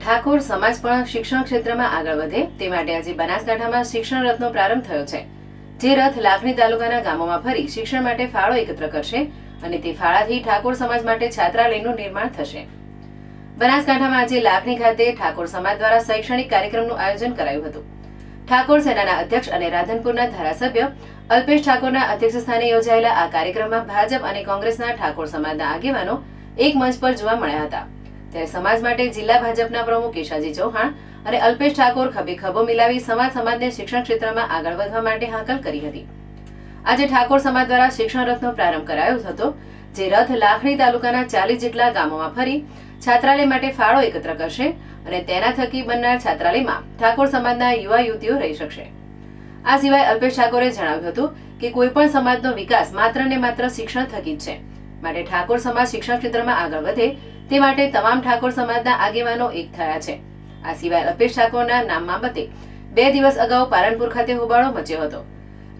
ઠાકોર સમાજ પણ શિક્ષણ ક્ષેત્રમાં આગળ વધે તે માટે આજે બનાસકાંઠામાં શિક્ષણ રથનો પ્રારંભ થયો છે, જે રથ લાખણી તાલુકાના ગામોમાં ફરી શિક્ષણ માટે ફાળો એકત્ર કરશે અને તે ફાળાથી ઠાકોર સમાજ માટે છાત્રાલયનું નિર્માણ થશે। બનાસકાંઠામાં આજે લાખણી ખાતે ઠાકોર સમાજ દ્વારા શૈક્ષણિક કાર્યક્રમનું આયોજન કરાયું હતું। ઠાકોર સેનાના અધ્યક્ષ અને રાધનપુરના ધારાસભ્ય અલ્પેશ ઠાકોરના અધ્યક્ષ સ્થાને યોજાયેલા આ કાર્યક્રમમાં ભાજપ અને કોંગ્રેસના ઠાકોર સમાજના આગેવાનો એક મંચ પર જોવા મળ્યા હતા। ત્યારે સમાજ માટે જિલ્લા ભાજપના પ્રમુખ કેશાજી ચૌહાણ અને અલ્પેશ ઠાકોર ખભે ખભો મિલાવી સમાજને શિક્ષણ ક્ષેત્રમાં આગળ વધવા માટે હાકલ કરી હતી। આજે ઠાકોર સમાજ દ્વારા શિક્ષણ રથનો પ્રારંભ કરાયો હતો, જે રથ લાખણી તાલુકાના 40 જેટલા ગામોમાં ફરી છાત્રાલય માટે ફાળો એકત્ર કરશે અને તેના થકી બનનાર છાત્રાલયમાં ઠાકોર સમાજના યુવા યુવતીઓ રહી શકશે। આ સિવાય અલ્પેશ ઠાકોરે જણાવ્યું હતું કે કોઈ પણ સમાજનો વિકાસ માત્ર ને માત્ર શિક્ષણ થકી જ છે, માટે ઠાકોર સમાજ શિક્ષણ ક્ષેત્રમાં આગળ વધે તે માટે તમામ ઠાકોર સમાજના આગેવાનો એક થયા છે। આ સિવાય અલ્પેશ ઠાકોરના નામ બાબતે 2 દિવસ અગાઉ પાલનપુર ખાતે હોબાળો મચ્યો હતો।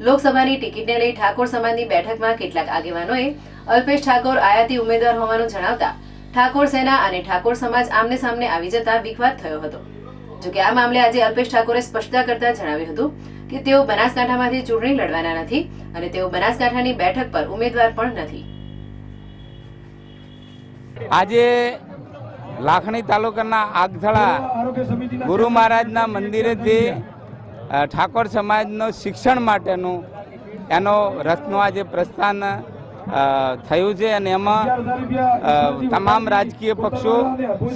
લોકસભાની ટિકિટને લઈ ઠાકોર સમાજની બેઠકમાં કેટલાક આગેવાનોએ અલ્પેશ ઠાકોર આયાતી ઉમેદવાર હોવાનું જણાવતા ઠાકોર સેના અને ઠાકોર સમાજ આમને સામને આવી જતા વિવાદ થયો હતો। જોકે આ મામલે આજે અલ્પેશ ઠાકોરે સ્પષ્ટતા કરતા જણાવ્યું હતું કે તેઓ બનાસકાંઠામાંથી ચૂંટણી લડવાના નથી અને તેઓ બનાસકાંઠાની બેઠક પર ઉમેદવાર પણ નથી। આજે લાખણી તાલુકાના આગથળા ગુરુ મહારાજના મંદિરેથી ઠાકોર સમાજનો શિક્ષણ માટેનું એનો રથનું આજે પ્રસ્થાન થયું છે અને એમાં તમામ રાજકીય પક્ષો,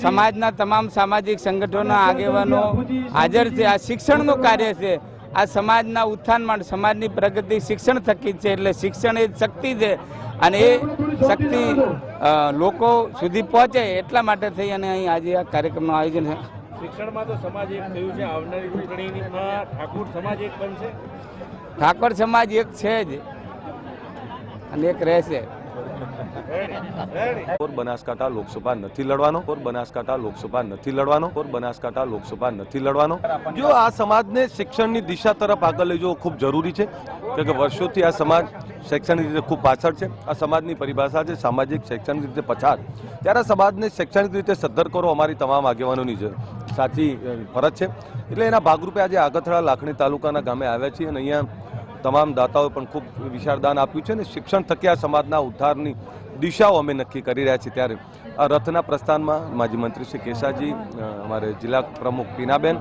સમાજના તમામ સામાજિક સંગઠનોના આગેવાનો હાજર છે। આ શિક્ષણનું કાર્ય છે, આ સમાજના ઉત્થાન માટે, સમાજની પ્રગતિ શિક્ષણ થકી છે, એટલે શિક્ષણ એ શક્તિ છે અને એ શક્તિ લોકો સુધી પહોંચે એટલા માટે થઈ અને અહીં આજે આ કાર્યક્રમનું આયોજન છે। શિક્ષણમાં તો સમાજ એક થયું છે, આવનારી ચૂંટણીમાં ઠાકોર સમાજ એક બનશે। ઠાકોર સમાજ એક છે જ અને એક રહેશે। બનાસકાંઠા લોકસભા નથી લડવાનો। જો આ સમાજને શિક્ષણની દિશા તરફ આગળ લઈ જવો ખૂબ જરૂરી છે, કે વર્ષોથી આ સમાજ શૈક્ષણિક રીતે ખૂબ પાછળ છે। આ સમાજની પરિભાષા છે સામાજિક શૈક્ષણિક રીતે પછાત। ત્યારે સમાજને શૈક્ષણિક રીતે સદ્ધર કરો અમારી તમામ આગેવાનોની સાચી ફરજ છે। એટલે એના ભાગરૂપે આજે આગથળા લાખણી તાલુકાના ગામે આવ્યા છીએ અને અહીંયા તમામ દાતાઓએ પણ ખૂબ વિશાળ દાન આપ્યું છે અને શિક્ષણ થકી આ સમાજના ઉદ્ધારની દિશાઓ અમે નક્કી કરી રહ્યા છીએ। ત્યારે આ રથના પ્રસ્થાનમાં માજી મંત્રી શ્રી કેશાજી, અમારે જિલ્લા પ્રમુખ પીનાબેન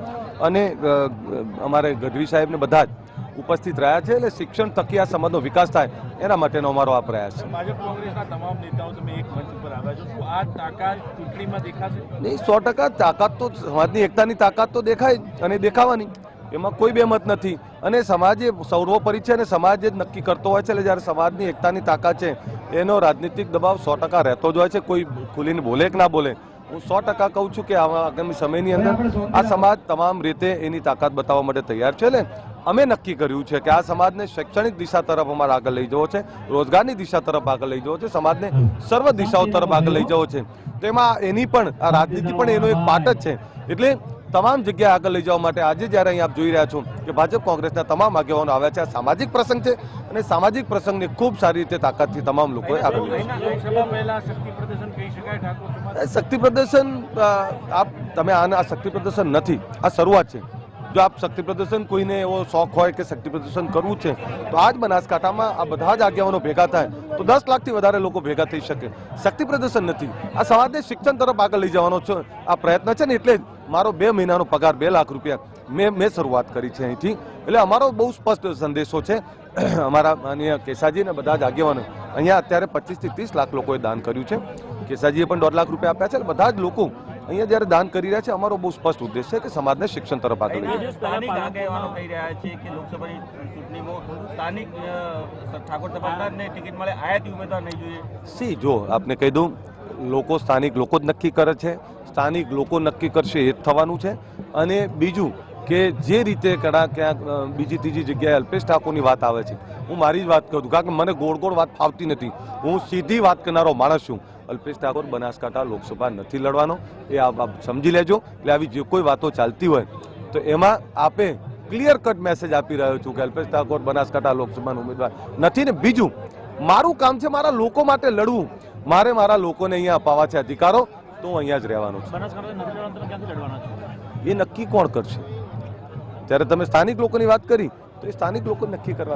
અને અમારે ગઢવી સાહેબને બધા જ ઉપસ્થિત રહ્યા છે। એટલે શિક્ષણ થકી આ સમાજનો વિકાસ થાય એના માટેનો અમારો આ પ્રયાસ છે। ભાજપ કોંગ્રેસના તમામ નેતાઓ તમે એક મંચ પર આવ્યા છો, શું આ તાકાત ચૂંટણીમાં દેખાશે? નહીં, 100% તાકાત તો સમાજની એકતાની તાકાત તો દેખાય અને દેખાવાની, એમાં કોઈ બેમત નથી। અને સમાજ એ સર્વોપરી છે અને સમાજ જ નક્કી કરતો હોય છે। એટલે જ્યારે સમાજની એકતાની તાકાત છે એનો રાજનીતિક દબાવ 100% રહેતો જ હોય છે, કોઈ ખુલીને બોલે કે ના બોલે। હું 100% કહું છું કે આગામી સમયની અંદર આ સમાજ તમામ રીતે એની તાકાત બતાવવા માટે તૈયાર છે। એટલે અમે નક્કી કર્યું છે કે આ સમાજને શૈક્ષણિક દિશા તરફ અમારે આગળ લઈ જવો છે, રોજગારની દિશા તરફ આગળ લઈ જવો છે, સમાજને સર્વ દિશાઓ તરફ આગળ લઈ જવો છે। તો એમાં એની પણ આ રાજનીતિ પણ એનો એક પાર્ટ જ છે। એટલે તમામ જગ્યાએ આગળ લઈ જવા માટે આજે જ્યારે અહીં આપ જોઈ રહ્યા છો કે ભાજપ કોંગ્રેસના તમામ આગેવાનો આવ્યા છે। આ સામાજિક પ્રસંગ છે અને સામાજિક પ્રસંગને ખૂબ સારી રીતે તાકાતથી તમામ લોકોએ આગળ લઈ શક્તિ પ્રદર્શન તમે આ શક્તિ પ્રદર્શન નથી, આ શરૂઆત છે। જો આપ શક્તિ પ્રદર્શન કોઈને એવો શોખ હોય કે શક્તિ પ્રદર્શન કરવું છે તો આજ બનાસકાંઠામાં આ બધા જ આગેવાનો ભેગા થાય તો 10 લાખથી વધારે લોકો ભેગા થઈ શકે। શક્તિ પ્રદર્શન નથી, આ સમાજને શિક્ષણ તરફ આગળ લઈ જવાનો છે આ પ્રયત્ન છે ને। એટલે જ મારો 2 મહિનાનો પગાર 2 લાખ રૂપિયા મેં શરૂઆત કરી છે અહીંથી। એટલે અમારો બહુ સ્પષ્ટ સંદેશો છે। અમારા માનનીય કેશાજી અને બધા જ આગેવાનો અહીંયા અત્યારે 25 થી 30 લાખ લોકોએ દાન કર્યું છે। કેશાજીએ પણ 1.5 લાખ રૂપિયા આપ્યા છે। બધા જ લોકો અહીંયા જ્યારે દાન કરી રહ્યા છે, અમારો બહુ સ્પષ્ટ ઉદ્દેશ છે કે સમાજને શિક્ષણ તરફ આગળ લઈ જાય। સ્થાનિક આગેવાનો કહી રહ્યા છે કે લોકસભાની ચૂંટણીમાં સ્થાનિક ઠાકોર સમાજને ટિકિટ મળે, આયાતી ઉમેદવાર નહીં જોઈએ। સી જો આપને કહી દઉં, લોકો સ્થાનિક લોકો જ નક્કી કરે છે, સ્થાનિક લોકો નક્કી કરશે એ જ થવાનું છે। અને બીજું કે જે રીતે ક્યાંક બીજી ત્રીજી જગ્યાએ અલ્પેશ ઠાકોરની વાત આવે છે, હું મારી જ વાત કરું છું, કારણ કે મને ગોળ ગોળ વાત ફાવતી નથી, હું સીધી વાત કરનારો માણસ છું। અલ્પેશ ઠાકોર બનાસકાંઠા લોકસભા નથી લડવાનો, એ આપ સમજી લેજો। એટલે આવી જે કોઈ વાતો ચાલતી હોય તો એમાં આપે ક્લિયર કટ મેસેજ આપી રહ્યો છું કે અલ્પેશ ઠાકોર બનાસકાંઠા લોકસભાનો ઉમેદવાર નથી। ને બીજું, મારું કામ છે મારા લોકો માટે લડવું, મારે મારા લોકોને અહીંયા અપાવવા છે અધિકારો। તો હું અહીંયા જ રહેવાનો છું. બનાસકાંઠા નથી લડવાનું, તમે ક્યાંથી લડવાના છો? એ નક્કી કોણ કરશે? જ્યારે તમે સ્થાનિક લોકોની વાત કરી તો એ સ્થાનિક લોકો નક્કી કરવા